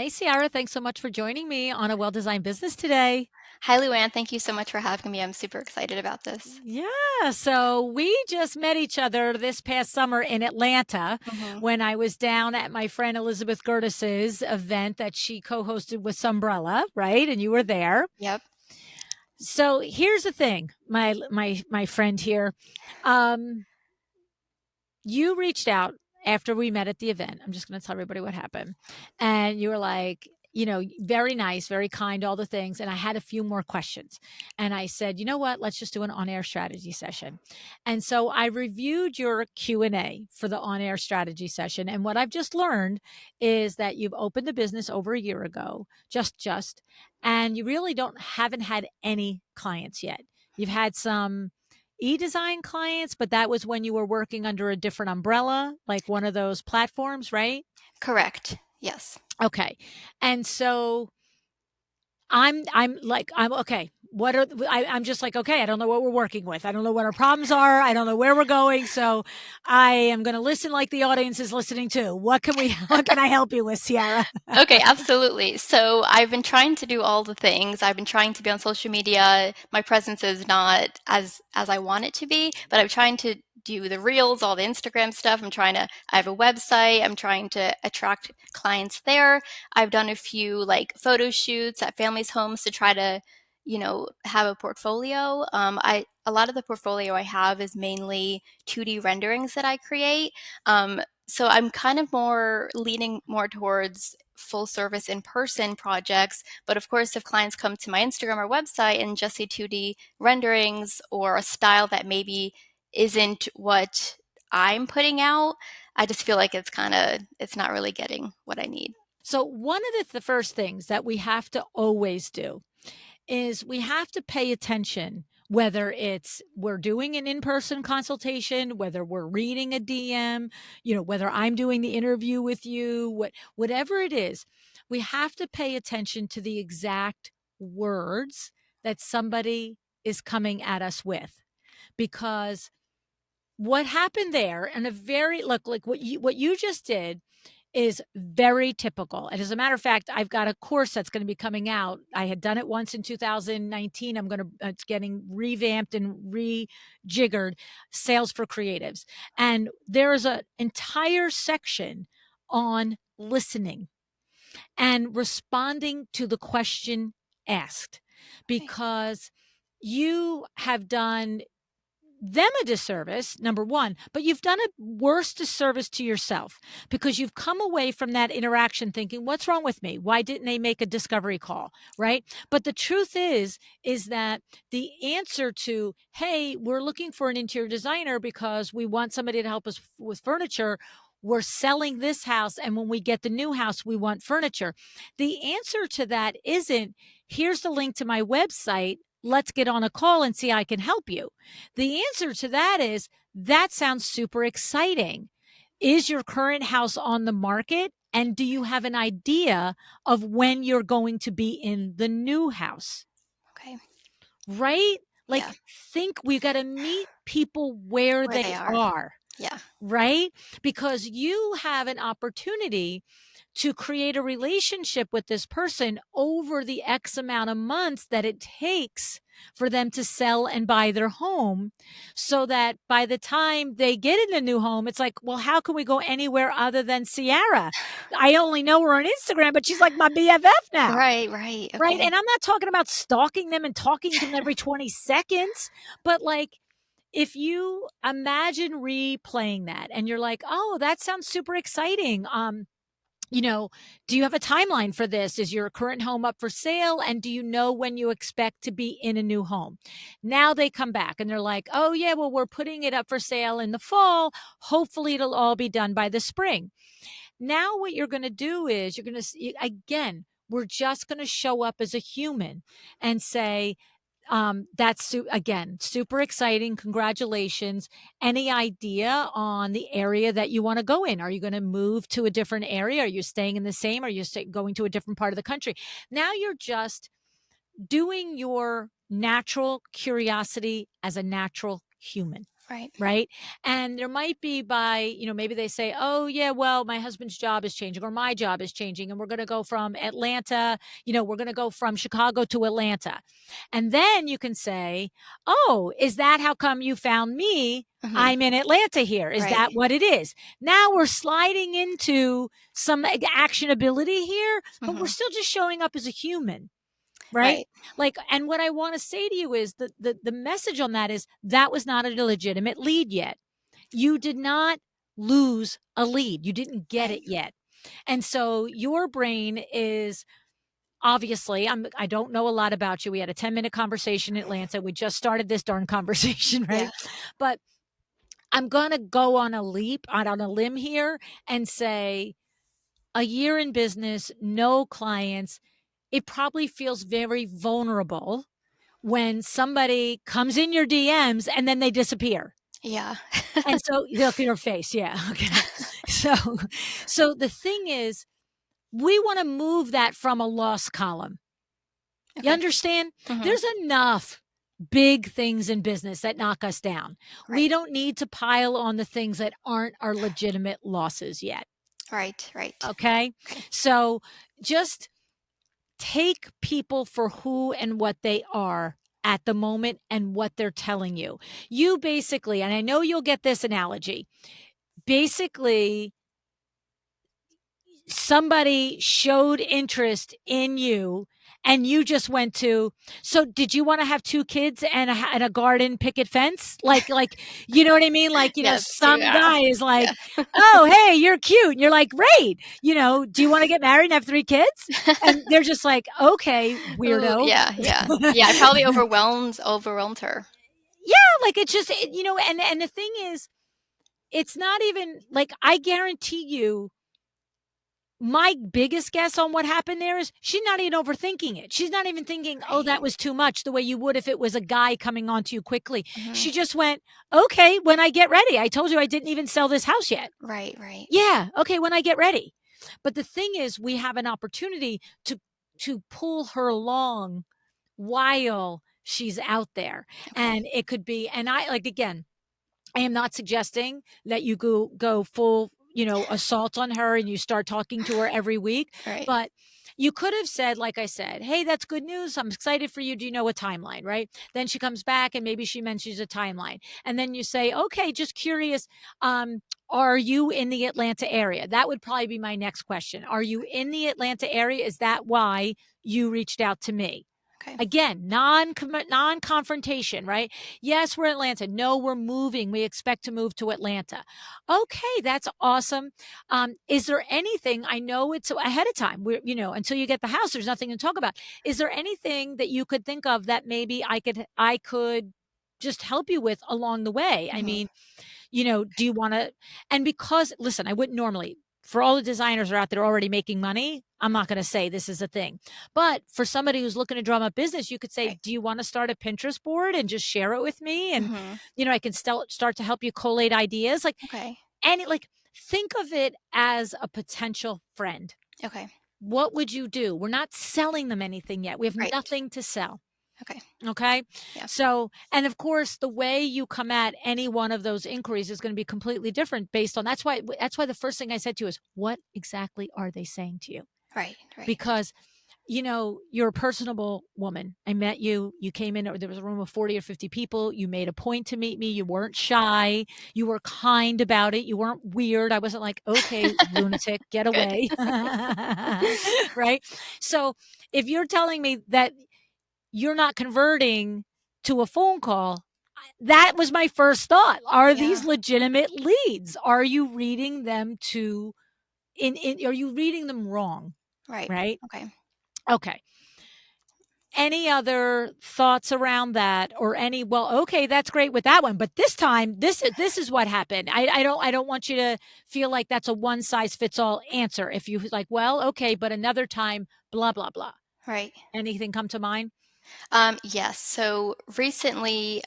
Hey, Ciara, thanks so much for joining me on a well-designed business today. Hi, LuAnn. Thank you so much for having me. I'm super excited about this. Yeah, so we just met each other this past summer in Atlanta Hmm. when I was down at my friend Elizabeth Gertis's event that she co-hosted with Sunbrella, right? And you were there. Yep. So here's the thing, my friend here. Um, you reached out after we met at the event. I'm just going to tell everybody what happened. And you were like, very nice, very kind, all the things. And I had a few more questions. And I said, you know what? Let's just do an on-air strategy session. And so I reviewed your Q&A for the on-air strategy session. And what I've just learned is that you've opened the business over a year ago, just, and you really haven't had any clients yet. You've had some e-design clients, but that was when you were working under a different umbrella, like one of those platforms, right? Correct. Yes. Okay. And so I'm okay. I'm just like, okay, I don't know what we're working with. I don't know what our problems are. I don't know where we're going. So I am going to listen like the audience is listening too. What can I help you with, Ciara? Okay, absolutely. So I've been trying to do all the things. I've been trying to be on social media. My presence is not as I want it to be, but I'm trying to do the reels, all the Instagram stuff. I have a website. I'm trying to attract clients there. I've done a few like photo shoots at families' homes to try to, have a portfolio. A lot of the portfolio I have is mainly 2D renderings that I create. So I'm kind of more leaning more towards full service in person projects. But of course, if clients come to my Instagram or website and just see 2D renderings or a style that maybe isn't what I'm putting out, I just feel like it's not really getting what I need. So one of the first things that we have to always do is we have to pay attention, whether it's we're doing an in-person consultation, whether we're reading a DM, whether I'm doing the interview with you, whatever it is, we have to pay attention to the exact words that somebody is coming at us with, because what happened there, and a very look like what you just did is very typical. And as a matter of fact, I've got a course that's going to be coming out. I had done it once in 2019. It's getting revamped and rejiggered, Sales for Creatives. And there is an entire section on listening and responding to the question asked, Okay. because you have done them a disservice, number one, but you've done a worse disservice to yourself, because you've come away from that interaction thinking, what's wrong with me? Why didn't they make a discovery call? Right. But the truth is that the answer to, hey, we're looking for an interior designer because we want somebody to help us with furniture. We're selling this house. And when we get the new house, we want furniture. The answer to that isn't, here's the link to my website. Let's get on a call and see I can help you. The answer to that is, that sounds super exciting. Is your current house on the market? And do you have an idea of when you're going to be in the new house? Okay. Right? Yeah. Like, think we got to meet people where Where they they are. are, Yeah. right? Because you have an opportunity to create a relationship with this person over the X amount of months that it takes for them to sell and buy their home, so that by the time they get in a new home, it's like, well, how can we go anywhere other than Ciara? I only know her on Instagram, but she's like my BFF now. Right, right. Right. Okay. And I'm not talking about stalking them and talking to them every 20 seconds, but like, if you imagine replaying that and you're like, oh, that sounds super exciting. You know, do you have a timeline for this? Is your current home up for sale? And do you know when you expect to be in a new home? Now they come back and they're like, oh, yeah, well, we're putting it up for sale in the fall. Hopefully, it'll all be done by the spring. Now, what you're going to do is you're going to, again, we're just going to show up as a human and say, again, super exciting. Congratulations. Any idea on the area that you want to go in? Are you going to move to a different area? Are you staying in the same? Are you going to a different part of the country? Now you're just doing your natural curiosity as a natural human. Right. right? And there might be maybe they say, oh, yeah, well, my husband's job is changing or my job is changing. And we're going to go from Atlanta, we're going to go from Chicago to Atlanta. And then you can say, oh, is that how come you found me? Mhm. I'm in Atlanta here. Is Right. that what it is? Now we're sliding into some actionability here, but we're Mhm. still just showing up as a human. Right? Right. Like, and what I want to say to you is the message on that is that was not a legitimate lead yet. You did not lose a lead. You didn't get Right. it yet. And so your brain is obviously, I don't know a lot about you. We had a 10-minute conversation in Atlanta. We just started this darn conversation, Yeah. right? But I'm going to go on on a limb here and say a year in business, no clients, it probably feels very vulnerable when somebody comes in your DMs and then they disappear. Yeah. And so look at her face. Yeah. Okay. So, so the thing is, we want to move that from a loss column. You Okay. understand? Mhm. There's enough big things in business that knock us down. Right. We don't need to pile on the things that aren't our legitimate losses yet. Right. Right. Okay. Okay. So just take people for who and what they are at the moment and what they're telling you. You basically, and I know you'll get this analogy, basically, somebody showed interest in you and you just went to, so did you want to have two kids and and a garden picket fence, you know what I mean, Yes. some Yeah. guy is like, Yeah. oh, hey, you're cute, and you're like, great, do you want to get married and have three kids? And they're just like, okay, Ooh, weirdo. yeah, yeah. Yeah, I probably overwhelmed her. Yeah, like it's just, and the thing is, it's not even like, I guarantee you, my biggest guess on what happened there is she's not even overthinking it. She's not even thinking, oh, Right. that was too much, the way you would if it was a guy coming onto you quickly. Mhm. She just went, okay, when I get ready. I told you I didn't even sell this house yet. Right, right. Yeah, okay, when I get ready. But the thing is, we have an opportunity to pull her along while she's out there. Okay. And it could be, and I like, again, I am not suggesting that you go full, assault on her and you start talking to her every week, Right. but you could have said, like I said, "Hey, that's good news. I'm excited for you. Do you know a timeline?" Right? Then she comes back and maybe she mentions a timeline. And then you say, "Okay, just curious, are you in the Atlanta area?" That would probably be my next question. Are you in the Atlanta area? Is that why you reached out to me? Okay. Again, non-confrontation, right? Yes, we're Atlanta. No, we're moving. We expect to move to Atlanta. Okay, that's awesome. Is there anything, I know it's ahead of time. Until you get the house, there's nothing to talk about. Is there anything that you could think of that maybe I could just help you with along the way? I Mhm. mean, do you want to, and because, listen, I wouldn't normally, for all the designers are out there already making money, I'm not going to say this is a thing. But for somebody who's looking to drum up business, you could say, Right. do you want to start a Pinterest board and just share it with me? And, Mhm. I can still start to help you collate ideas. Okay. Think of it as a potential friend. Okay. What would you do? We're not selling them anything yet. We have Right. nothing to sell. Okay. Okay. Yeah. So, and of course, the way you come at any one of those inquiries is going to be completely different based on, that's why the first thing I said to you is, what exactly are they saying to you? Right, right. Because, you're a personable woman. I met you, you came in, or there was a room of 40 or 50 people. You made a point to meet me. You weren't shy. You were kind about it. You weren't weird. I wasn't like, okay, lunatic, get Good. away. Right. So if you're telling me that you're not converting to a phone call, that was my first thought. Are Yeah. these legitimate leads? Are you reading them are you reading them wrong? Right. Right? Okay. Okay. Any other thoughts around that, or well, okay, that's great with that one, but this time, this is what happened. I don't want you to feel like that's a one size fits all answer. If you like, well, okay, but another time, blah blah blah. Right. Anything come to mind? Yes. So recently,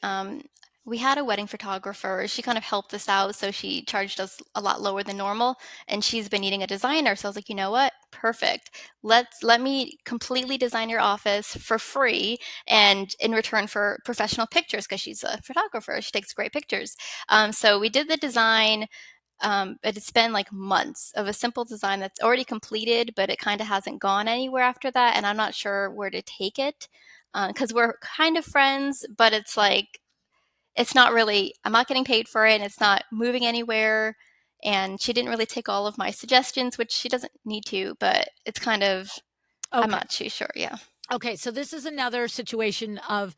We had a wedding photographer. She kind of helped us out, so she charged us a lot lower than normal. And she's been needing a designer, so I was like, you know what? Perfect. Let me completely design your office for free, and in return for professional pictures, because she's a photographer. She takes great pictures. So we did the design. But it's been like months of a simple design that's already completed, but it kind of hasn't gone anywhere after that, and I'm not sure where to take it because we're kind of friends, but it's like it's not really, I'm not getting paid for it and it's not moving anywhere. And she didn't really take all of my suggestions, which she doesn't need to, but it's kind of, I'm Okay. not too sure. Yeah. Okay. So this is another situation of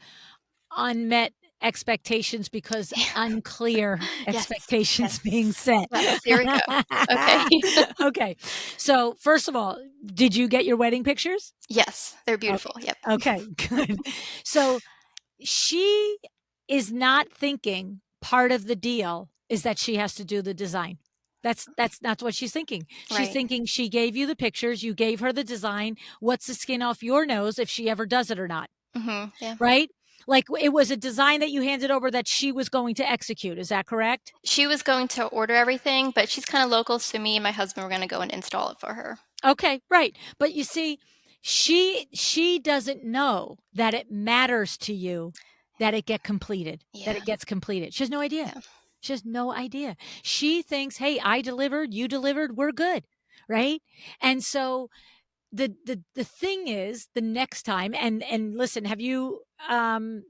unmet expectations because unclear Yes. expectations Yes. being set. Yes. Here we go. Okay. Okay. So, first of all, did you get your wedding pictures? Yes. They're Okay. beautiful. Yep. Okay, good. So, she is not thinking part of the deal is that she has to do the design. That's what she's thinking. She's Right. thinking she gave you the pictures, you gave her the design. What's the skin off your nose if she ever does it or not? Yeah. Right? Like it was a design that you handed over that she was going to execute. Is that correct? She was going to order everything, but she's kind of local, so me and my husband were going to go and install it for her. Okay, right. But you see, she doesn't know that it matters to you that it get completed, that Yeah. it gets completed. She has no idea. Yeah. She has no idea. She thinks, "Hey, I delivered, you delivered, we're good." Right? And so the thing is the next time and listen, have you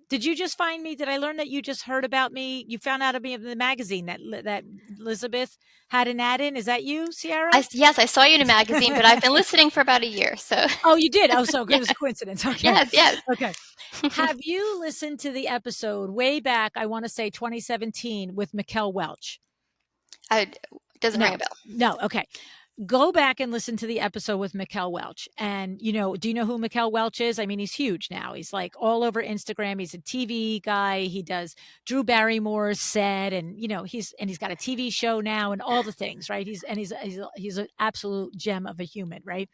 did you just find me? Did I learn that you just heard about me? You found out of me in the magazine that Elizabeth had an ad in. Is that you, Ciara? Yes, I saw you in a magazine, but I've been listening for about a year. So, Oh, you did? Oh, so it yeah. was a coincidence. Okay. Yes, yes. Okay. Have you listened to the episode way back, I want to say 2017 with Mikkel Welch? I doesn't ring No. a bell. No. Okay. Go back and listen to the episode with Mikkel Welch. And, do you know who Mikkel Welch is? I mean, he's huge now. He's like all over Instagram. He's a TV guy. He does Drew Barrymore's set and, he's got a TV show now and all the things, right? He's an absolute gem of a human, right?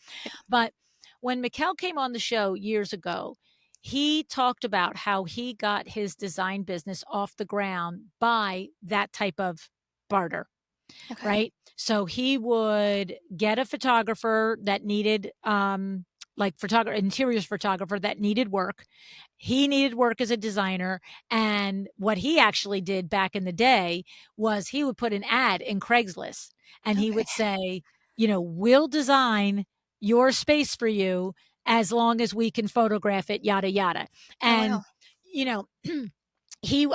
But when Mikkel came on the show years ago, he talked about how he got his design business off the ground by that type of barter, Okay. right? So he would get a photographer that needed like photographer interiors photographer that needed work. He needed work as a designer, and what he actually did back in the day was he would put an ad in Craigslist and he Okay. would say, we'll design your space for you as long as we can photograph it, yada yada. Oh, And wow. you know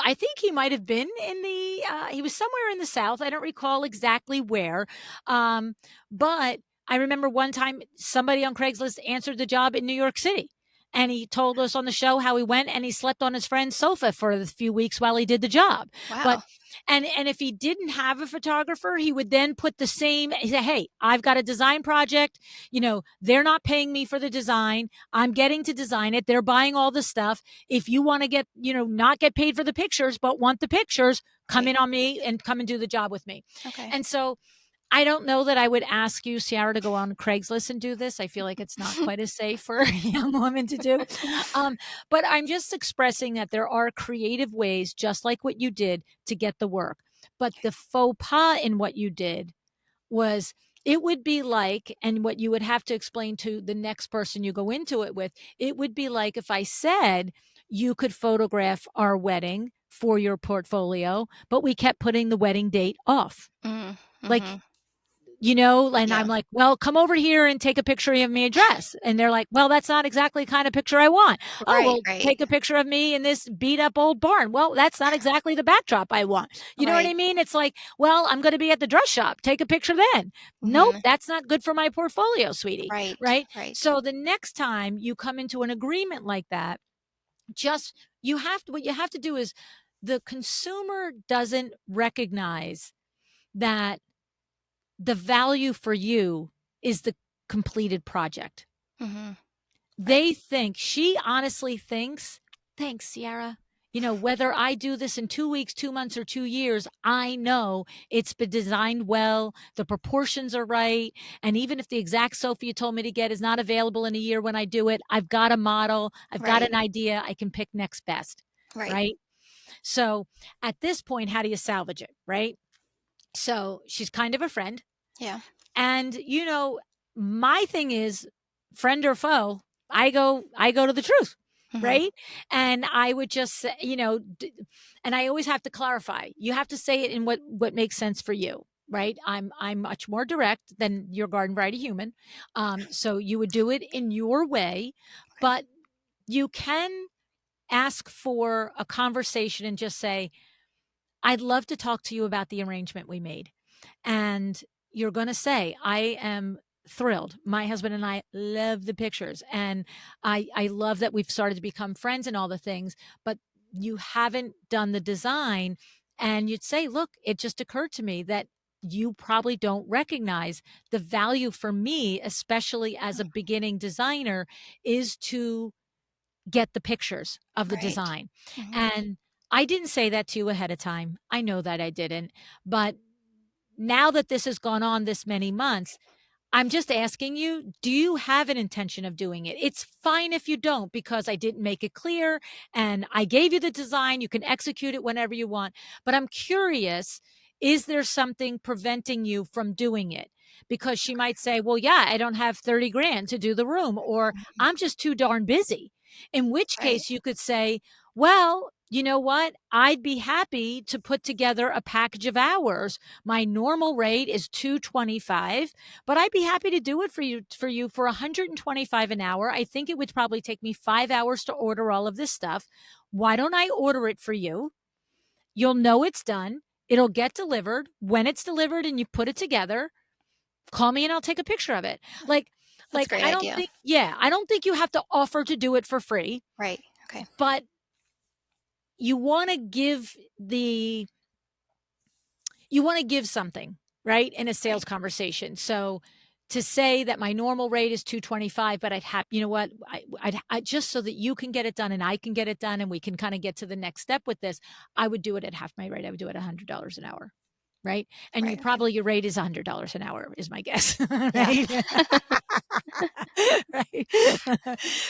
I think he might have been in the he was somewhere in the South. I don't recall exactly where. Um, but I remember one time somebody on Craigslist answered the job in New York City. And he told us on the show how he went and he slept on his friend's sofa for a few weeks while he did the job. But Wow. and if he didn't have a photographer, he would then put the same he said, "Hey, I've got a design project. They're not paying me for the design. I'm getting to design it. They're buying all the stuff. If you want to get, not get paid for the pictures, but want the pictures, come Right. in on me and come and do the job with me." Okay. And so I don't know that I would ask you, Ciara, to go on Craigslist and do this. I feel like it's not quite as safe for a young woman to do. Um, but I'm just expressing that there are creative ways, just like what you did, to get the work. But the faux pas in what you did was it would be like, and what you would have to explain to the next person you go into it with, it would be like if I said you could photograph our wedding for your portfolio, but we kept putting the wedding date off. Mm, Like, mhm. and I'm Yeah. like, well, come over here and take a picture of me dress. And they're like, well, that's not exactly the kind of picture I want. Oh, Right, well, right, take a picture of me in this beat up old barn. Well, that's not exactly the backdrop I want. You know what I right. mean? It's like, well, I'm going to be at the dress shop. Take a picture then. Nope, Mhm. that's not good for my portfolio, sweetie. Right, Right. right. So the next time you come into an agreement like that, what you have to do is the consumer doesn't recognize that the value for you is the completed project. Mhm. Right, She honestly thinks, thanks, Ciara. Whether I do this in 2 weeks, 2 months, or 2 years, I know it's been designed well, the proportions are right. And even if the exact sofa you told me to get is not available in a year when I do it, I've got a model, I've got right, an idea, I can pick next best. right. Right. So at this point, how do you salvage it, right? So she's kind of a friend. Yeah. And, my thing is, friend or foe, I go to the truth, Mhm. right? And I would just say, and I always have to clarify. You have to say it in what makes sense for you, right? I'm much more direct than your garden variety human. So you would do it in your way, Okay. but you can ask for a conversation and just say, I'd love to talk to you about the arrangement we made. And you're going to say, I am thrilled. My husband and I love the pictures. And I love that we've started to become friends and all the things, but you haven't done the design. And you'd say, look, it just occurred to me that you probably don't recognize the value for me, especially as a beginning designer, is to get the pictures of the Right. design. Mhm. And I didn't say that to you ahead of time. I know that I didn't. But now that this has gone on this many months, I'm just asking you, do you have an intention of doing it? It's fine if you don't, because I didn't make it clear and I gave you the design. You can execute it whenever you want. But I'm curious, is there something preventing you from doing it? Because she might say, well, yeah, I don't have 30 grand to do the room, or Mhm. I'm just too darn busy. In which Right. case you could say, well, you know what? I'd be happy to put together a package of hours. My normal rate is 225, but I'd be happy to do it for you for 125 an hour. I think it would probably take me 5 hours to order all of this stuff. Why don't I order it for you? You'll know it's done. It'll get delivered. When it's delivered and you put it together, call me and I'll take a picture of it. Like That's a great I don't idea. think yeah, I don't think you have to offer to do it for free, Right. Okay. but you want to give the you want to give something, right? In a Right. sales conversation. So to say that my normal rate is 225, but I'd have, you know what, I just so that you can get it done and I can get it done and we can kind of get to the next step with this, I would do it at half my rate. I would do it $100 an hour. Right. And Right. Okay. your rate is $100 an hour is my guess. Yeah. Right. Right.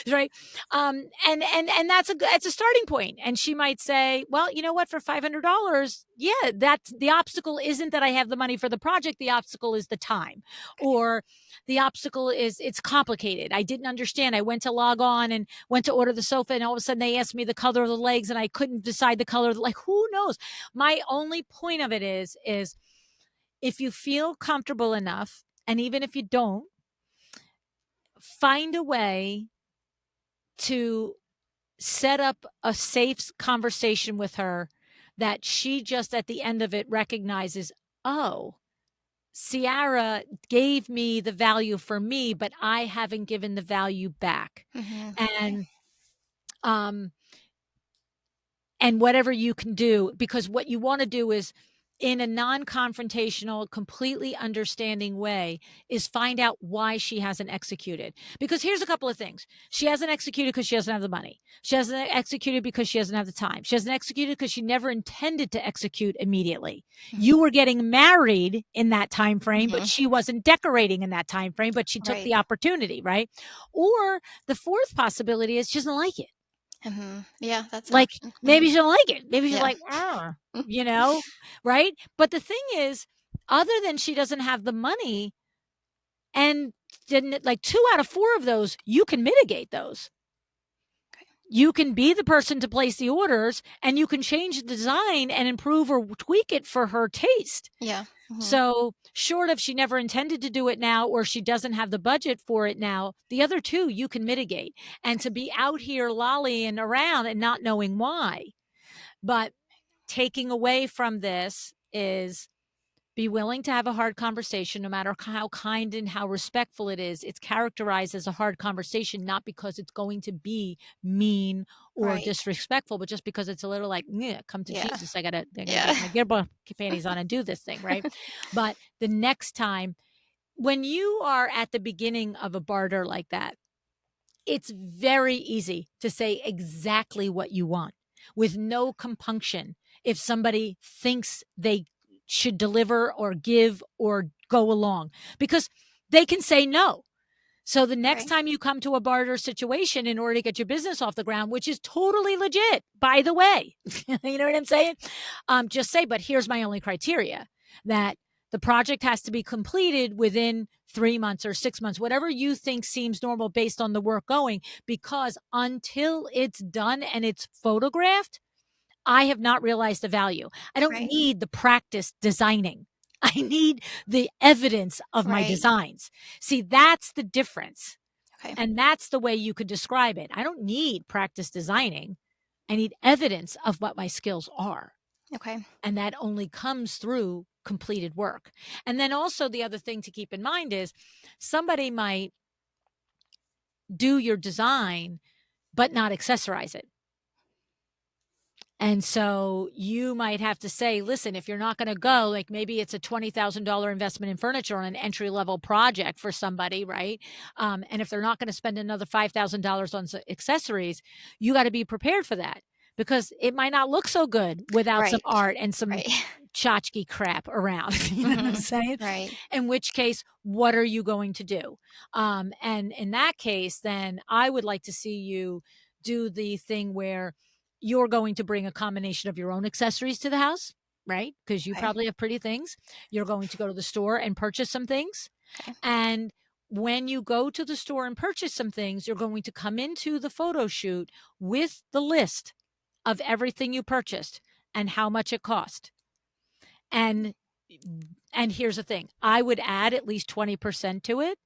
Right. And that's a starting point. And she might say, well, you know what, for $500, yeah, that's the obstacle isn't that I have the money for the project. The obstacle is the time, Okay. or the obstacle is it's complicated. I didn't understand. I went to log on and went to order the sofa, and all of a sudden they asked me the color of the legs and I couldn't decide the color. Like, who knows? My only point of it is if you feel comfortable enough, and even if you don't, find a way to set up a safe conversation with her that she just at the end of it recognizes, oh, Ciara gave me the value for me, but I haven't given the value back. Okay. And um and whatever you can do, because what you want to do is in a non-confrontational, completely understanding way, is find out why she hasn't executed. Because here's a couple of things. She hasn't executed because she doesn't have the money. She hasn't executed because she doesn't have the time. She hasn't executed because she never intended to execute immediately. You Mhm. were getting married in that time frame, but Mhm. she wasn't decorating in that time frame, but she took Right. the opportunity, right? Or the fourth possibility is she doesn't like it. Yeah, that's an Like, option. maybe she don't like it. Maybe she's Yeah. like, "Arr," you know, right? But the thing is, other than she doesn't have the money, and didn't it like 2 out of 4 of those, you can mitigate those. Okay. You can be the person to place the orders, and you can change the design and improve or tweak it for her taste. Yeah. So, short of she never intended to do it now, or she doesn't have the budget for it now, the other 2 you can mitigate. And Okay. to be out here lollying around and not knowing why. But taking away from this is be willing to have a hard conversation, no matter how kind and how respectful it is. It's characterized as a hard conversation, not because it's going to be mean or Right. disrespectful, but just because it's a little like, come to Yeah. Jesus. I gotta Yeah. get my gearbox panties on and do this thing, right? But the next time, when you are at the beginning of a barter like that, it's very easy to say exactly what you want with no compunction if somebody thinks they should deliver or give or go along, because they can say no. So the next Right. time you come to a barter situation in order to get your business off the ground, which is totally legit, by the way, you know what I'm saying? Just say, but here's my only criteria, that the project has to be completed within 3 months or 6 months, whatever you think seems normal based on the work going, because until it's done and it's photographed, I have not realized the value. I don't Right. need the practice designing. I need the evidence of my Right. designs. See, that's the difference. Okay. And that's the way you could describe it. I don't need practice designing. I need evidence of what my skills are. Okay. And that only comes through completed work. And then also, the other thing to keep in mind is somebody might do your design, but not accessorize it. And so you might have to say, listen, if you're not going to go, like maybe it's a $20,000 investment in furniture on an entry level project for somebody, right? And if they're not going to spend another $5,000 on accessories, you got to be prepared for that, because it might not look so good without some Right. art and some Right. tchotchke crap around. You know what I'm Mhm. saying? Right. In which case, what are you going to do? And in that case, then I would like to see you do the thing where you're going to bring a combination of your own accessories to the house, right? Because you Okay. probably have pretty things. You're going to go to the store and purchase some things. Okay. And when you go to the store and purchase some things, you're going to come into the photo shoot with the list of everything you purchased and how much it cost. And and here's the thing, I would add at least 20% to it.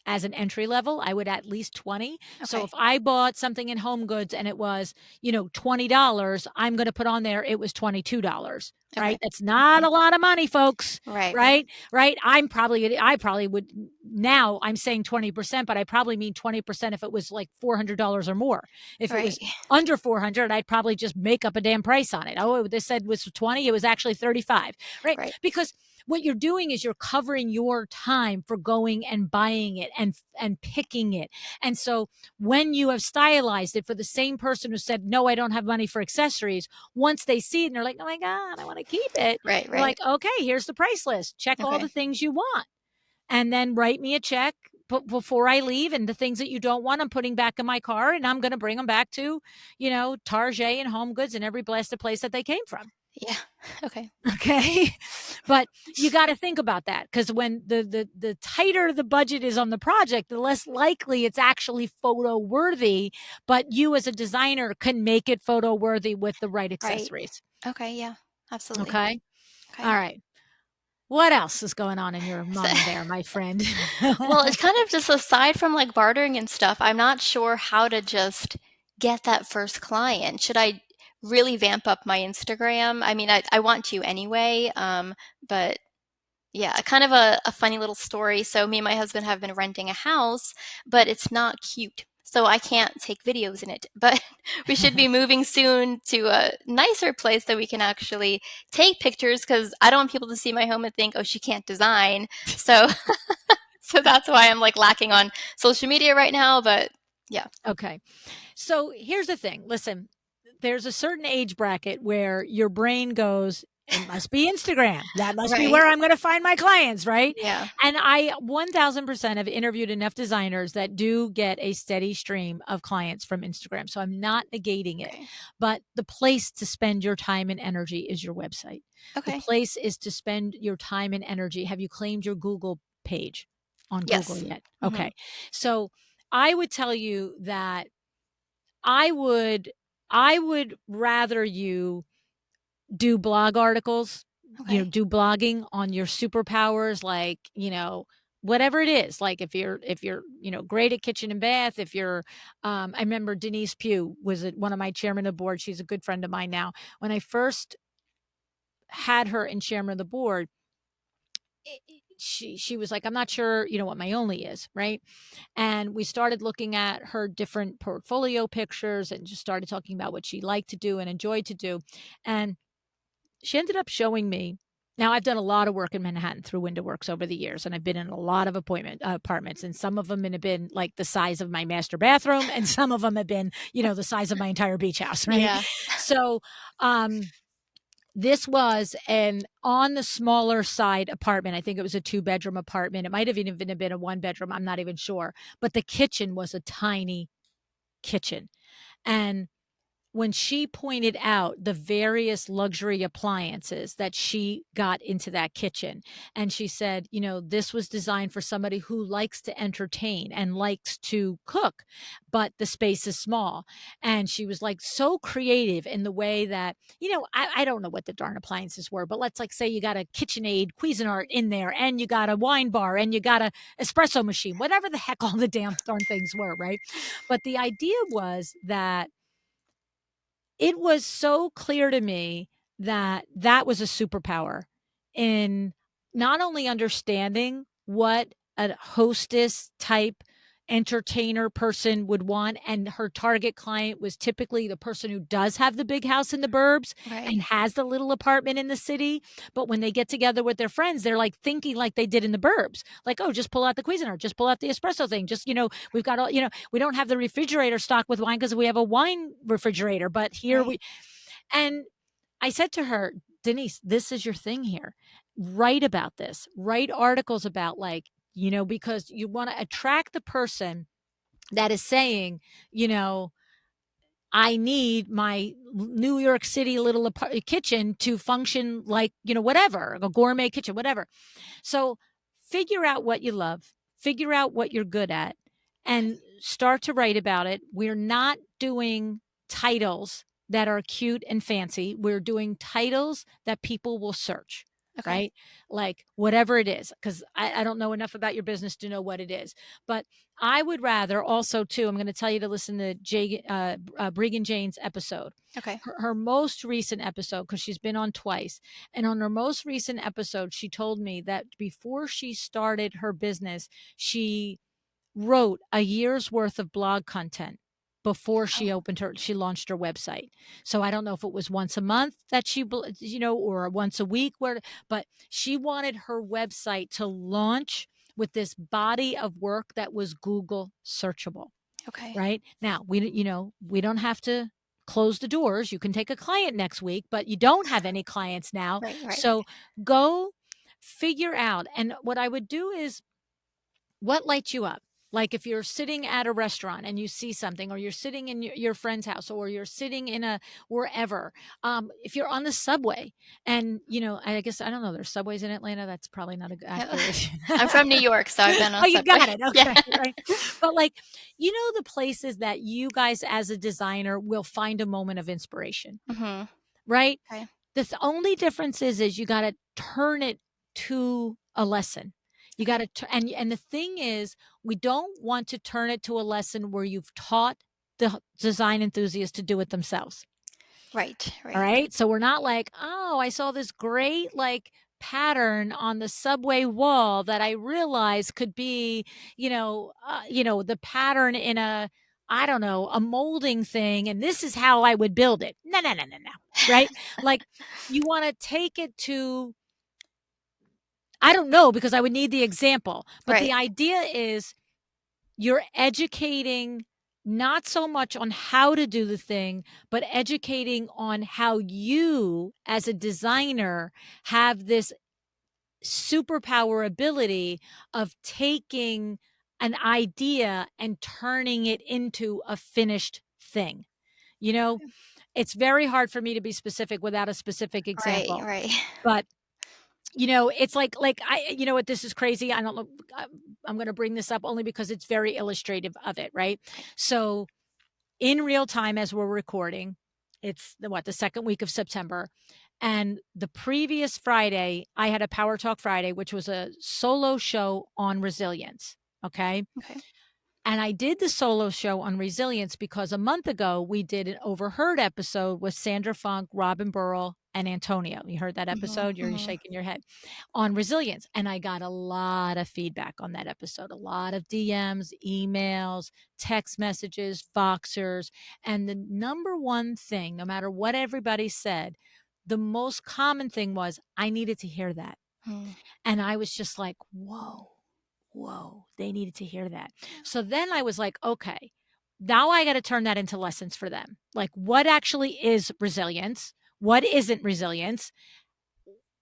As an entry level, I would at least 20. So Okay. if I bought something in Home Goods and it was, $20, I'm going to put on there it was $22, Okay. right? That's not Mhm. a lot of money, folks, Right. Right. right? Right? I probably would, now I'm saying 20%, but I probably mean 20% if it was like $400 or more. If it Right. was under 400, I'd probably just make up a damn price on it. Oh, this said was 20, it was actually 35, right? Right. Because what you're doing is you're covering your time for going and buying it and picking it. And so when you have stylized it for the same person who said, no, I don't have money for accessories, once they see it and they're like, oh my God, I want to keep it. Right. You're Right. like, okay, here's the price list. Check all Okay. the things you want. And then write me a check before I leave. And the things that you don't want, I'm putting back in my car, and I'm going to bring them back to, Target and Home Goods and every blasted place that they came from. Yeah. Okay. Okay. But you got to think about that, because when the tighter the budget is on the project, the less likely it's actually photo worthy. But you as a designer can make it photo worthy with the right Right. accessories. Okay. Yeah. Absolutely. Okay. All Okay. right. What else is going on in your So, mind there, my friend? well, it's kind of just aside from like bartering and stuff, I'm not sure how to just get that first client. Should I really vamp up my Instagram? I mean, I want to anyway, but yeah, kind of a funny little story. So me and my husband have been renting a house, but it's not cute. So I can't take videos in it. But we should be moving soon to a nicer place that we can actually take pictures, because I don't want people to see my home and think, oh, she can't design. So so that's why I'm like lacking on social media right now. But yeah. Okay. So here's the thing. Listen, there's a certain age bracket where your brain goes, it must be Instagram. That must be Right. where I'm going to find my clients, right? Yeah. And I 1000% have interviewed enough designers that do get a steady stream of clients from Instagram. So I'm not negating it. Okay. But the place to spend your time and energy is your website. The Okay. place is to spend your time and energy. Have you claimed your Google page on Google Yes. yet? Hmm. Okay. So I would tell you that I would I would rather you do blog articles, Okay. do blogging on your superpowers, like, whatever it is. Like if you're, great at kitchen and bath, if you're I remember Denise Pugh was one of my chairman of the board. She's a good friend of mine now. When I first had her in chairman of the board, she was like, I'm not sure, what my only is, right? And we started looking at her different portfolio pictures and just started talking about what she liked to do and enjoyed to do. And she ended up showing me. Now, I've done a lot of work in Manhattan through WindowWorks over the years, and I've been in a lot of apartments, and some of them have been like the size of my master bathroom, and some of them have been, the size of my entire beach house, right? Yeah. So, um, This was an on the smaller side apartment. I think it was a two-bedroom apartment. It might have even been a one-bedroom. I'm not even sure. But the kitchen was a tiny kitchen. And when she pointed out the various luxury appliances that she got into that kitchen, and she said, you know, this was designed for somebody who likes to entertain and likes to cook, but the space is small. And she was like so creative in the way that, you know, I don't know what the darn appliances were, but let's like say you got a KitchenAid Cuisinart in there, and you got a wine bar, and you got a espresso machine, whatever the heck all the damn darn things were, right? But the idea was that it was so clear to me that that was a superpower in not only understanding what a hostess type entertainer person would want, and her target client was typically the person who does have the big house in the burbs Right. and has the little apartment in the city, but when they get together with their friends they're like thinking like they did in the burbs, like, oh, just pull out the Cuisinart, just pull out the espresso thing, just, you know, we've got all, you know, we don't have the refrigerator stocked with wine because we have a wine refrigerator, but here Right. we, and I said to her, Denise, this is your thing here. Write about this. Write articles about, like, you know, because you want to attract the person that is saying, you know, I need my New York City little kitchen to function like, you know, whatever, a gourmet kitchen, whatever. So figure out what you love, figure out what you're good at, Okay. and start to write about it. We're not doing titles that are cute and fancy. We're doing titles that people will search, Okay. right? Like whatever it is, because I don't know enough about your business to know what it is. But I would rather also, too, I'm going to tell you to listen to Brigham Jane's episode. Okay. Her most recent episode, because she's been on twice, and on her most recent episode, she told me that before she started her business, she wrote a year's worth of blog content before Oh, she launched her website. So I don't know if it was once a month that you know, or once a week, where, but she wanted her website to launch with this body of work that was Google searchable. okay. Right now, you know, we don't have to close the doors. You can take a client next week, but you don't have any clients now. Right. Right. So go figure out. And what I would do is, what lights you up? Like if you're sitting at a restaurant and you see something, or you're sitting in your friend's house, or you're sitting in a wherever, if you're on the subway, and you know, I guess, I don't know, there's subways in Atlanta. That's probably not a Yeah. accurate. I'm from New York, so I've been Oh, on you Subway. got it. Yeah. Okay, right. But like, you know, the places that you guys as a designer will find a moment of inspiration, Mhm. right? Okay. The only difference is you got to turn it to a lesson. You got Okay. to, and the thing is, we don't want to turn it to a lesson where you've taught the design enthusiast to do it themselves. Right. All Right. right. So we're not like, oh, I saw this great like pattern on the subway wall that I realized could be, you know, the pattern in a, I don't know, a molding thing, and this is how I would build it. No, no, no, no, no. Right? Like you want to take it to, I don't know, because I would need the example. But the Right. idea is you're educating not so much on how to do the thing, but educating on how you, as a designer, have this superpower ability of taking an idea and turning it into a finished thing. You know, it's very hard for me to be specific without a specific Right. example, Right. but you know, it's like I, you know what, this is crazy. I don't know. I'm going to bring this up only because it's very illustrative of it, right? Okay. So in real time, as we're recording, it's the second week of September, and the previous Friday, I had a Power Talk Friday, which was a solo show on resilience. Okay. Okay. And I did the solo show on resilience because a month ago we did an overheard episode with Sandra Funk, Robin Burrell, and Antonio. You heard that Mhm. episode? You're Mhm. shaking your head on resilience. And I got a lot of feedback on that episode, a lot of DMs, emails, text messages, Voxers. And the number one thing, no matter what everybody said, the most common thing was, I needed to hear that. Mm. And I was just like, whoa, whoa, they needed to hear that. So then I was like, okay, now I got to turn that into lessons for them. Like, what actually is resilience? what isn't resilience,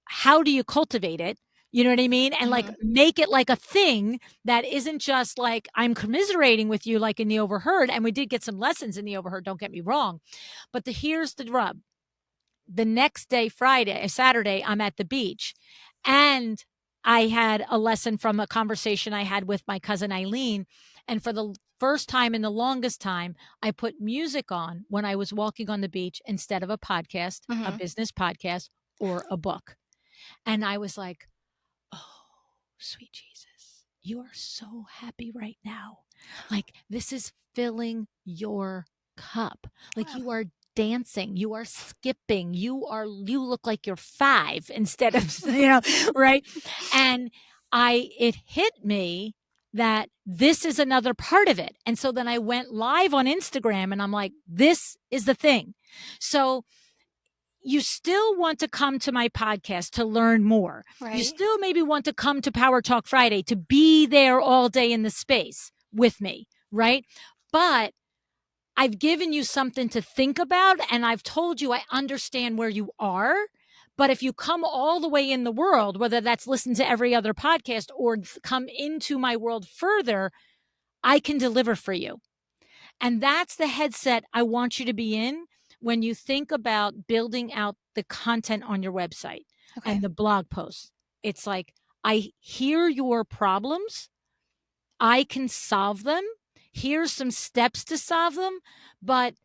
how do you cultivate it? You know what I mean? And like Mhm. make it like a thing that isn't just like I'm commiserating with you like in the overheard. And we did get some lessons in the overheard, don't get me wrong. But here's the rub. The next day, Saturday, I'm at the beach. And I had a lesson from a conversation I had with my cousin Eileen. And for the first time in the longest time, I put music on when I was walking on the beach instead of a podcast, a Mhm. business podcast, or a book. And I was like, oh, sweet Jesus, you are so happy right now. Like this is filling your cup. Like Wow. you are dancing, you are skipping, you look like you're 5 instead of, right? And it hit me that this is another part of it. And so then I went live on Instagram and I'm like, this is the thing. So you still want to come to my podcast to learn more. You Right. still maybe want to come to Power Talk Friday to be there all day in the space with me, right? But I've given you something to think about and I've told you I understand where you are. But if you come all the way in the world, whether that's listen to every other podcast or come into my world further, I can deliver for you. And that's the headset I want you to be in when you think about building out the content on your website Okay. and the blog posts. It's like, I hear your problems. I can solve them. Here's some steps to solve them. But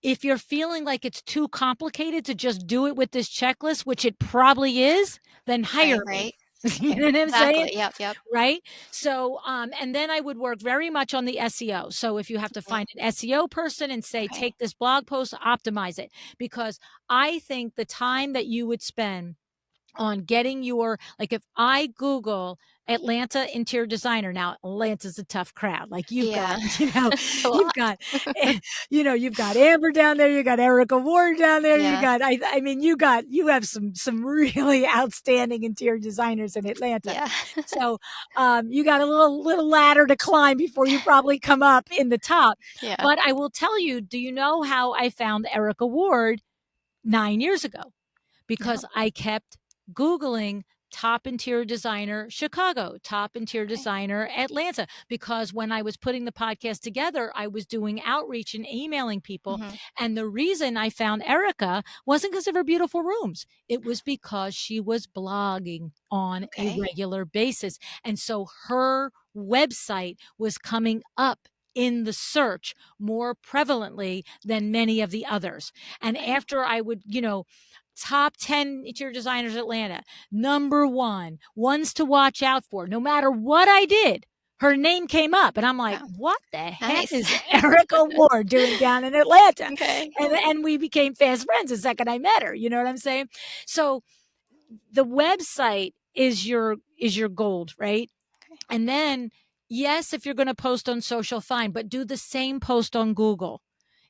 if you're feeling like it's too complicated to just do it with this checklist, which it probably is, then Okay, hire me. right. You Okay. know what I'm saying? Exactly. Yep, yep. Right? So, and then I would work very much on the SEO. So if you have to Mhm. find an SEO person and say, Okay. take this blog post, optimize it, because I think the time that you would spend on getting your like if I Google Atlanta interior designer. Now Atlanta's a tough crowd. Like you've got, Yeah. It's a you've lot. got, you've got Amber down there, you got Erica Ward down there, Yeah. I mean, you have some really outstanding interior designers in Atlanta. Yeah. So you got a little ladder to climb before you probably come up in the top. Yeah. But I will tell you, do you know how I found Erica Ward 9 years ago? No. Because I kept Googling top interior designer Chicago, top interior Okay. designer Atlanta. Because when I was putting the podcast together, I was doing outreach and emailing people. Mhm. And the reason I found Erica wasn't because of her beautiful rooms, it was because she was blogging on a Okay. regular basis. And so her website was coming up in the search more prevalently than many of the others. And Okay. after I would, top 10 interior designers Atlanta, number one, ones to watch out for. No matter what I did, her name came up. And I'm like, Wow. what the heck Nice. is Erica Ward doing down in Atlanta? Okay. And we became fast friends the second I met her. You know what I'm saying? So the website is your gold, right? Okay. And then, yes, if you're going to post on social, fine, but do the same post on Google.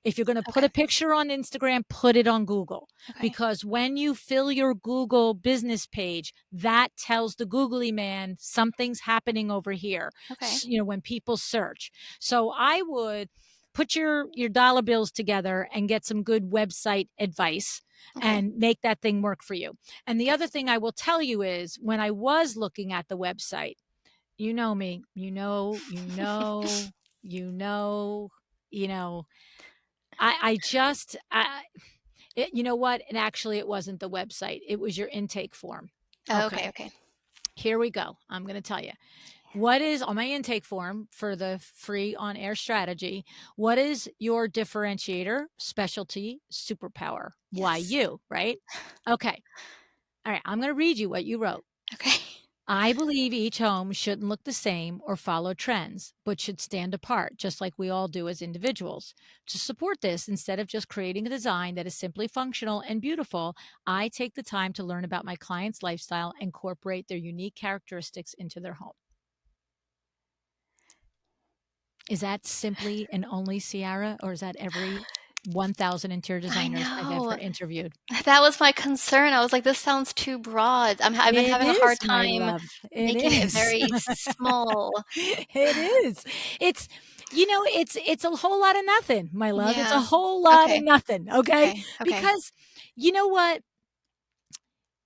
If you're going to put Okay. a picture on Instagram, put it on Google. Okay. Because when you fill your Google business page, that tells the googly man something's happening over here. Okay. When people search. So I would put your dollar bills together and get some good website advice Okay. and make that thing work for you. And the Okay. other thing I will tell you is when I was looking at the website, you know me, you know, you know, I just, you know what? And actually, it wasn't the website, it was your intake form. Oh, okay. Okay, Okay. here we go. I'm going to tell you what is on my intake form for the free on air strategy. What is your differentiator, specialty, superpower? Why Yes. you, right? Okay. All right. I'm going to read you what you wrote. Okay. I believe each home shouldn't look the same or follow trends, but should stand apart, just like we all do as individuals. To support this, instead of just creating a design that is simply functional and beautiful, I take the time to learn about my client's lifestyle and incorporate their unique characteristics into their home. Is that simply and only Ciara, or is that every 1,000 interior I designers I've ever know. interviewed? That was my concern. I was like, this sounds too broad. I've been It having a hard is, my time love. It making it is. very small. It is. It's It's a whole lot of nothing, my love. It's a Yeah. whole lot of Okay. nothing, okay? Okay. Okay. Because you know what?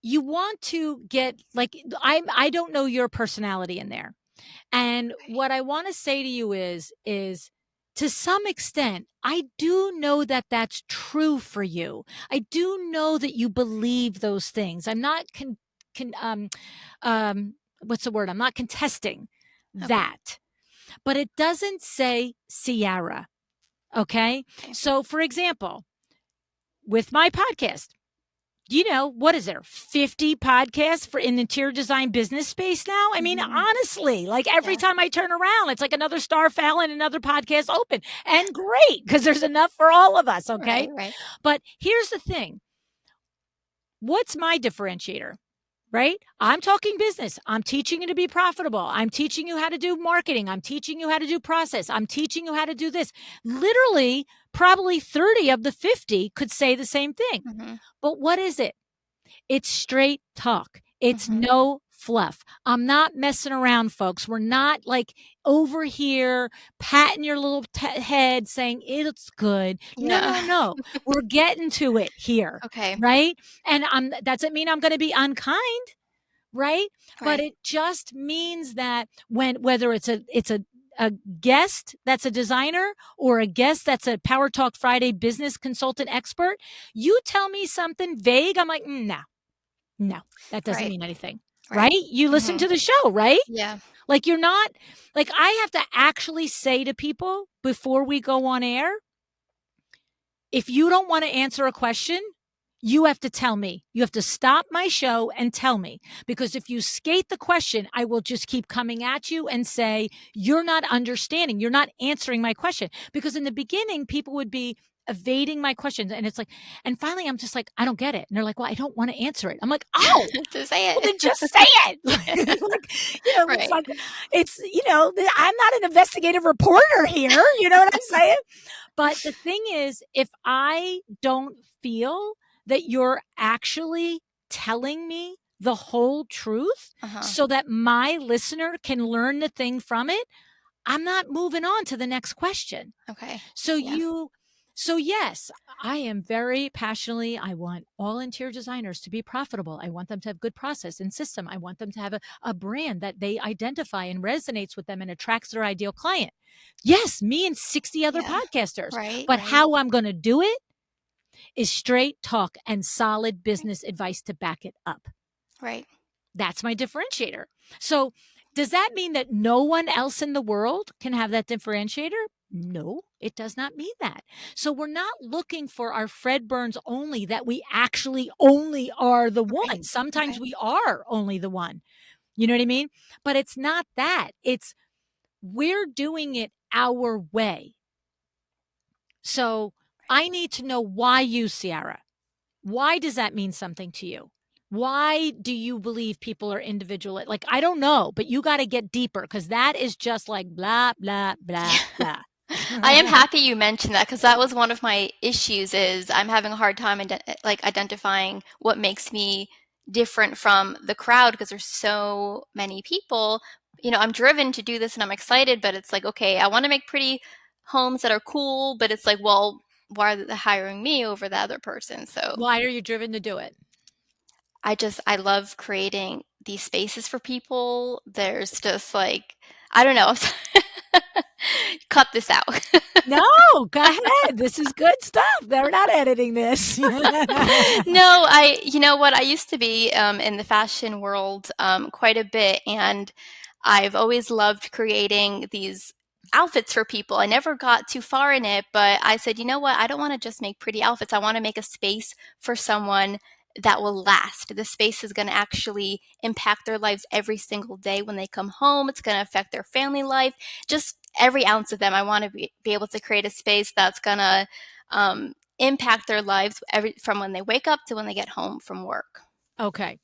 You want to get like I don't know your personality in there. And Okay. what I want to say to you is to some extent, I do know that that's true for you. I do know that you believe those things. I'm not con what's the word? I'm not contesting Okay. that. But it doesn't say Ciara, okay? Okay. So for example, with my podcast, what is there? 50 podcasts for in the interior design business space now? I mean, Mhm. honestly, like every Yeah. time I turn around, it's like another star fell and another podcast open. And great, because there's enough for all of us, okay? Right. Right. But here's the thing. What's my differentiator? Right? I'm talking business. I'm teaching you to be profitable. I'm teaching you how to do marketing. I'm teaching you how to do process. I'm teaching you how to do this. Literally, probably 30 of the 50 could say the same thing. Mhm. But what is it? It's straight talk. It's Mhm. no fluff. I'm not messing around, folks. We're not like over here patting your little head saying it's good. No, Yeah. no, no. We're getting to it here, Okay. right? And that doesn't mean I'm going to be unkind, right? But Right. it just means that whether it's a guest that's a designer or a guest that's a Power Talk Friday business consultant expert, you tell me something vague, I'm like, no, no, that doesn't Right. mean anything, right? Right. You listen Mhm. to the show, right? Yeah. Like you're not like I have to actually say to people before we go on air, if you don't want to answer a question, you have to tell me. You have to stop my show and tell me. Because if you skate the question, I will just keep coming at you and say, you're not understanding. You're not answering my question. Because in the beginning, people would be evading my questions. And it's like, and finally, I'm just like, I don't get it. And they're like, well, I don't want to answer it. I'm like, oh, To say well, then it. just say it. It's Right. like, I'm not an investigative reporter here. You know what I'm saying? But the thing is, if I don't feel that you're actually telling me the whole truth Uh-huh. so that my listener can learn the thing from it, I'm not moving on to the next question. Okay. So Yeah. yes, I am very passionately, I want all interior designers to be profitable. I want them to have good process and system. I want them to have a brand that they identify and resonates with them and attracts their ideal client. Yes, me and 60 other Yeah. podcasters. Right. But Right. how I'm going to do it is straight talk and solid business advice to back it up. Right. That's my differentiator. So, does that mean that no one else in the world can have that differentiator? No, it does not mean that. So, we're not looking for our Fred Burns only, that we actually only are the Okay. one. Sometimes Okay. we are only the one. You know what I mean? But it's not that. It's we're doing it our way. So, I need to know why you, Ciara. Why does that mean something to you? Why do you believe people are individual? Like, I don't know, but you got to get deeper because that is just like blah, blah, blah, Yeah. blah. I am happy you mentioned that because that was one of my issues is I'm having a hard time like identifying what makes me different from the crowd because there's so many people. I'm driven to do this and I'm excited, but it's like, okay, I want to make pretty homes that are cool, but it's like, well, why are they hiring me over the other person? So Why are you driven to do it? I love creating these spaces for people. There's just like, I don't know. Cut this out. No, go ahead. This is good stuff. They're not editing this. No, you know what? I used to be in the fashion world quite a bit, and I've always loved creating these outfits for people. I never got too far in it, but I said, you know what? I don't want to just make pretty outfits. I want to make a space for someone that will last. The space is going to actually impact their lives every single day when they come home. It's going to affect their family life. Just every ounce of them. I want to be able to create a space that's going to impact their lives from when they wake up to when they get home from work. Okay.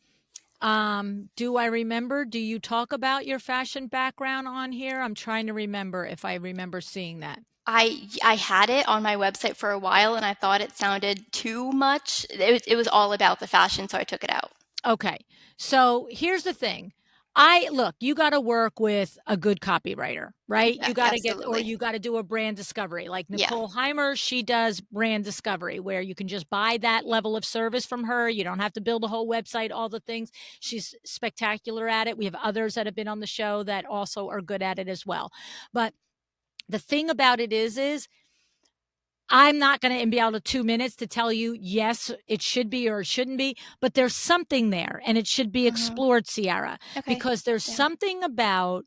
Do I remember? Do you talk about your fashion background on here? I'm trying to remember if I remember seeing that. I had it on my website for a while and I thought it sounded too much. It was all about the fashion, so I took it out. Okay. So here's the thing. I look, you got to work with a good copywriter, right? You got to get, or Absolutely. you got to do a brand discovery. Like Yeah. Nicole Heimer, she does brand discovery where you can just buy that level of service from her. You don't have to build a whole website, all the things. She's spectacular at it. We have others that have been on the show that also are good at it as well. But the thing about it is I'm not going to be able to 2 minutes to tell you, yes, it should be or it shouldn't be, but there's something there and it should be Hmm. explored, Ciara, Okay. because there's Yeah. something about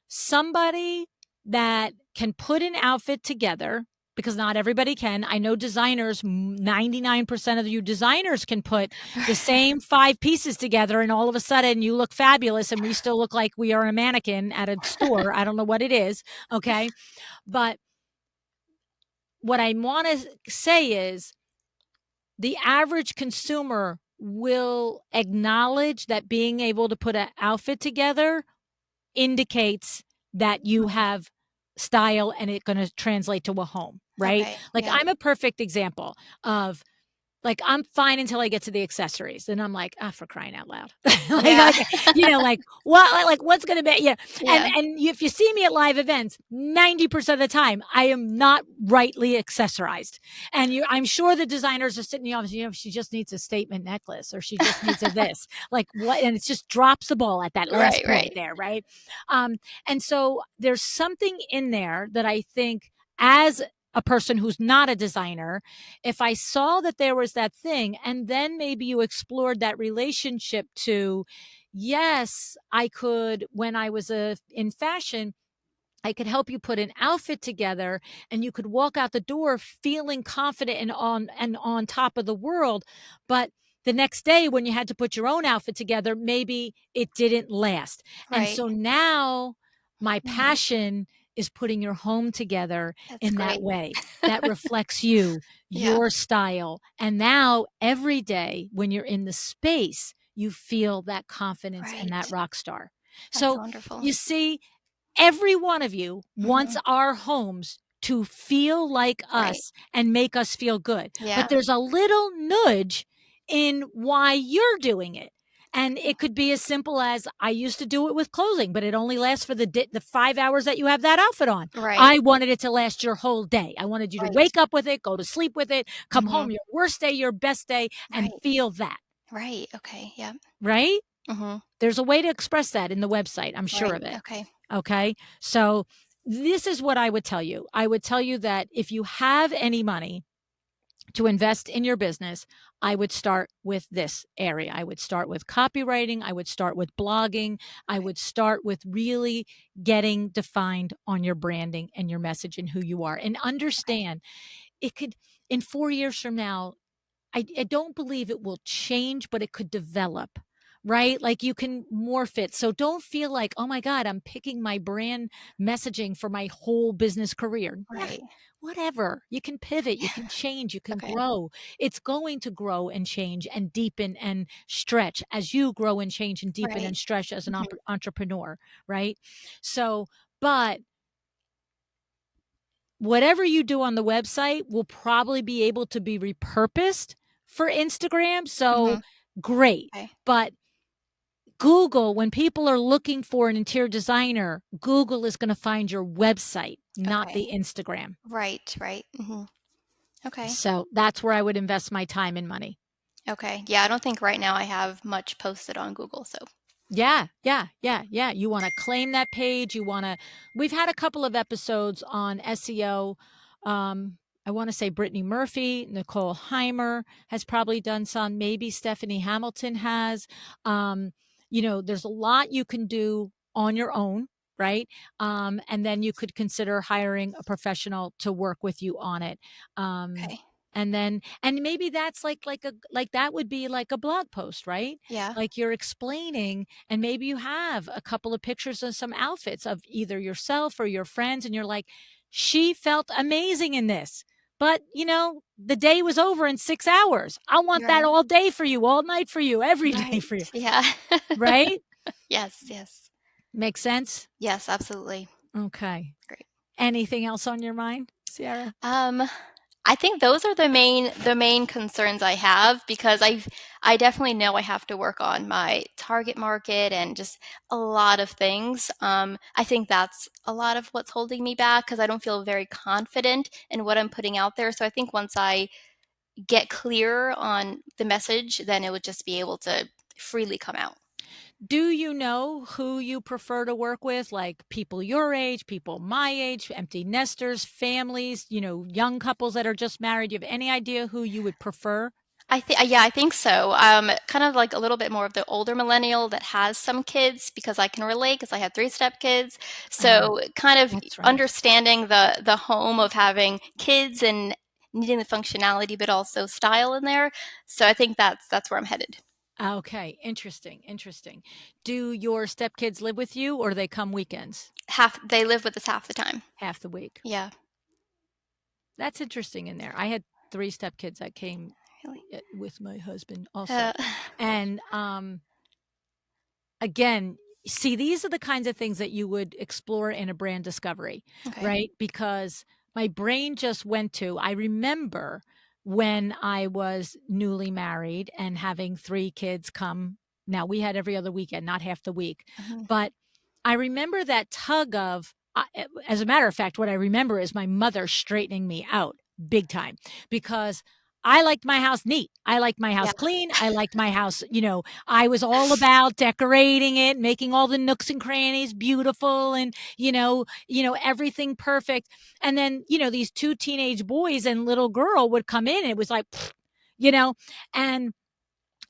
somebody that can put an outfit together because not everybody can. I know designers, 99% of you designers can put the same five pieces together and all of a sudden you look fabulous and we still look like we are a mannequin at a store. I don't know what it is. Okay. But what I want to say is the average consumer will acknowledge that being able to put an outfit together indicates that you Mhm. have style and it's going to translate to a home, right? Okay. Like Yeah. I'm a perfect example of like, I'm fine until I get to the accessories, and I'm like, "Ah, for crying out loud." Yeah. Like, what like, what's gonna be yeah, Yeah. and if you see me at live events, 90% of the time, I am not rightly accessorized, and I'm sure the designers are sitting in the office, she just needs a statement necklace, or she just needs a this. Like, what and it just drops the ball at that last Right. point Right. there, right? And so there's something in there that I think as a person who's not a designer, if I saw that there was that thing, and then maybe you explored that relationship to, yes, I could, when I was in fashion, I could help you put an outfit together and you could walk out the door feeling confident and on top of the world. But the next day when you had to put your own outfit together, maybe it didn't last. And Right. so now my Mhm. passion is putting your home together That's in that great. way that reflects you, Yeah. your style. And now every day when you're in the space, you feel that confidence and that Right. rock star. That's So wonderful. you see, every one of you wants Mhm. our homes to feel like Right. us and make us feel good. But Yeah. there's a little nudge in why you're doing it. And Okay. it could be as simple as I used to do it with clothing, but it only lasts for the 5 hours that you have that outfit on. Right. I wanted it to last your whole day. I wanted you to Right. wake up with it, go to sleep with it, come Mhm. home your worst day, your best day, and Right. feel that, Right. Okay. Yeah. right? Mhm. There's a way to express that in the website. I'm sure Right. of it. Okay. Okay. So this is what I would tell you. I would tell you that if you have any money to invest in your business, I would start with this area. I would start with copywriting. I would start with blogging. I Okay. would start with really getting defined on your branding and your message and who you are. And Okay. understand it could, in 4 years from now, I don't believe it will change, but it could develop, right? Like you can morph it. So don't feel like, oh my God, I'm picking my brand messaging for my whole business career. Nah, Right. whatever. You can pivot, you can change, you can Okay. grow. It's going to grow and change and deepen and stretch as you grow and change and deepen Right. and stretch as an Mhm. entrepreneur, right? So, but whatever you do on the website will probably be able to be repurposed for Instagram. So Mhm. great. Okay. But Google, when people are looking for an interior designer, Google is going to find your website, not Okay. the Instagram. Right. Right. Mhm. Okay. So that's where I would invest my time and money. Okay. Yeah, I don't think right now I have much posted on Google, so Yeah, yeah, yeah, yeah. You want to claim that page. You want to. We've had a couple of episodes on SEO. I want to say Brittany Murphy, Nicole Heimer has probably done some. Maybe Stephanie Hamilton has. There's a lot you can do on your own, right? And then you could consider hiring a professional to work with you on it. Um, okay. and maybe that's like that would be like a blog post, right? Yeah. Like you're explaining and maybe you have a couple of pictures of some outfits of either yourself or your friends and you're like, she felt amazing in this, but the day was over in 6 hours. I want that Right. all day for you, all night for you, every day Right. for you. Yeah. Right? Yes, yes. Make sense? Yes, absolutely. Okay. Great. Anything else on your mind, Ciara? Um, I think those are the main concerns I have because I definitely know I have to work on my target market and just a lot of things. I think that's a lot of what's holding me back because I don't feel very confident in what I'm putting out there. So I think once I get clear on the message, then it would just be able to freely come out. Do you know who you prefer to work with? Like people your age, people my age, empty nesters, families, young couples that are just married. Do you have any idea who you would prefer? Yeah, I think so. Kind of like a little bit more of the older millennial that has some kids because I can relate because I have three stepkids. Oh, So kind of that's right. understanding the home of having kids and needing the functionality but also style in there. So I think that's where I'm headed. Okay, interesting, interesting. Do your stepkids live with you or they come weekends? Half they live with us half the time. Half the week. Yeah, That's interesting in there. I had 3 stepkids that came, really. with my husband also. Uh, And, again, see, these are the kinds of things that you would explore in a brand discovery, okay. right? Because my brain just went to I remember when I was newly married and having 3 kids come. Now, we had every other weekend, not half the week, Mhm. but I remember that tug of as a matter of fact, what I remember is my mother straightening me out big time because I liked my house neat. I liked my Yeah, house clean. I liked my house, I was all about decorating it, making all the nooks and crannies beautiful and, everything perfect. And then, these 2 teenage boys and little girl would come in and it was like, you know, and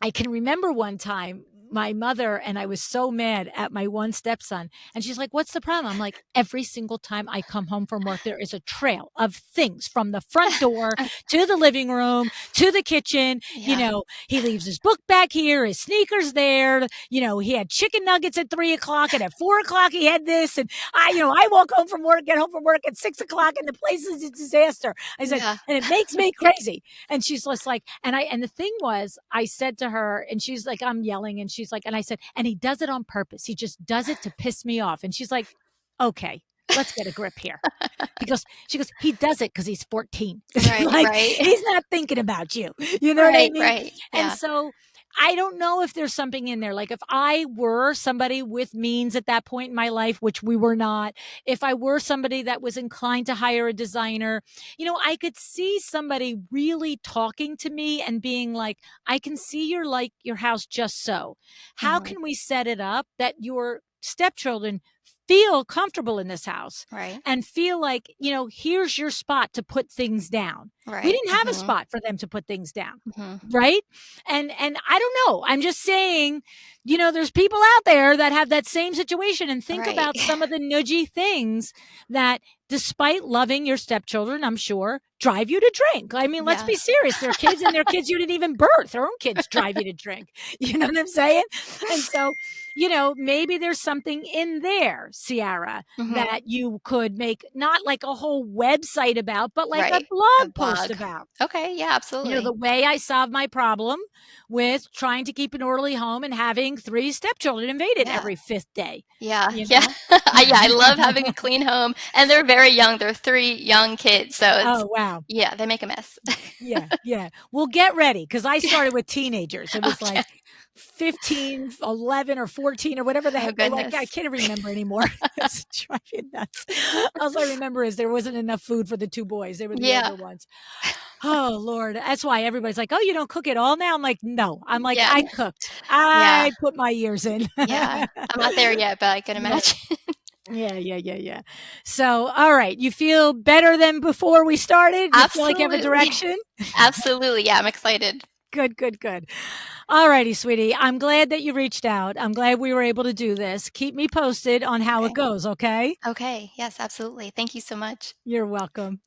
I can remember one time my mother and I was so mad at my one stepson. And she's like, "What's the problem?" I'm like, "Every single time I come home from work, there is a trail of things from the front door to the living room to the kitchen. yeah, He leaves his book back here, his sneakers there. He had chicken nuggets at 3 o'clock, and at 4 o'clock he had this. And I walk home from work, get home from work at 6 o'clock, and the place is a disaster." I said, yeah. and it makes me crazy. And she's just like, and the thing was, I said to her, and she's like, I'm yelling, and she's like, and I said, and he does it on purpose. He just does it to piss me off. And she's like, okay, let's get a grip here. She goes, he does it because he's 14. Right, Like, right. he's not thinking about you. You know what I Right, mean? right. And Yeah. so I don't know if there's something in there. Like, if I were somebody with means at that point in my life, which we were not, if I were somebody that was inclined to hire a designer, I could see somebody really talking to me and being like, I can see you're like your house just so. How Mhm. can we set it up that your stepchildren feel comfortable in this house Right, and feel like, here's your spot to put things down. We right. didn't have a Mhm, spot for them to put things down. mhm. Right? And I don't know. I'm just saying, there's people out there that have that same situation and think Right. about some of the nudgy things that despite loving your stepchildren, I'm sure, drive you to drink. I mean, let's be Yes. serious. They're kids and they're kids you didn't even birth. Their own kids drive you to drink. You know what I'm saying? And so, maybe there's something in there, Ciara, Mhm. that you could make not like a whole website about, but like a Right. A blog post blog. about. Okay, yeah, absolutely. The way I solved my problem with trying to keep an orderly home and having 3 stepchildren invaded Yeah. every 5th day, Yeah, you yeah. know? I love having a clean home, and they're very young, they're 3 young kids, so it's Oh, wow. yeah, they make a mess. Yeah, yeah. Well, get ready because I Yeah, started with teenagers. It was okay. like 15, 11, or 14 or whatever the Oh, heck they like. I goodness. can't remember anymore. It's driving nuts. All I remember is there wasn't enough food for the 2 boys. They were the Yeah. older ones. Oh, Lord. That's why everybody's like, "Oh, you don't cook at all now?" I'm like, "No." I'm like, Yeah, "I cooked. yeah, I put my years in." yeah. I'm not there yet, but I can Yeah. imagine. Yeah, yeah, yeah, yeah. So, all right, you feel better than before we started? You feel like you have a Absolutely. direction? Absolutely, yeah, I'm excited. Good, good, good. All righty, sweetie. I'm glad that you reached out. I'm glad we were able to do this. Keep me posted on how it Okay. goes, okay? Okay, yes, absolutely. Thank you so much. You're welcome.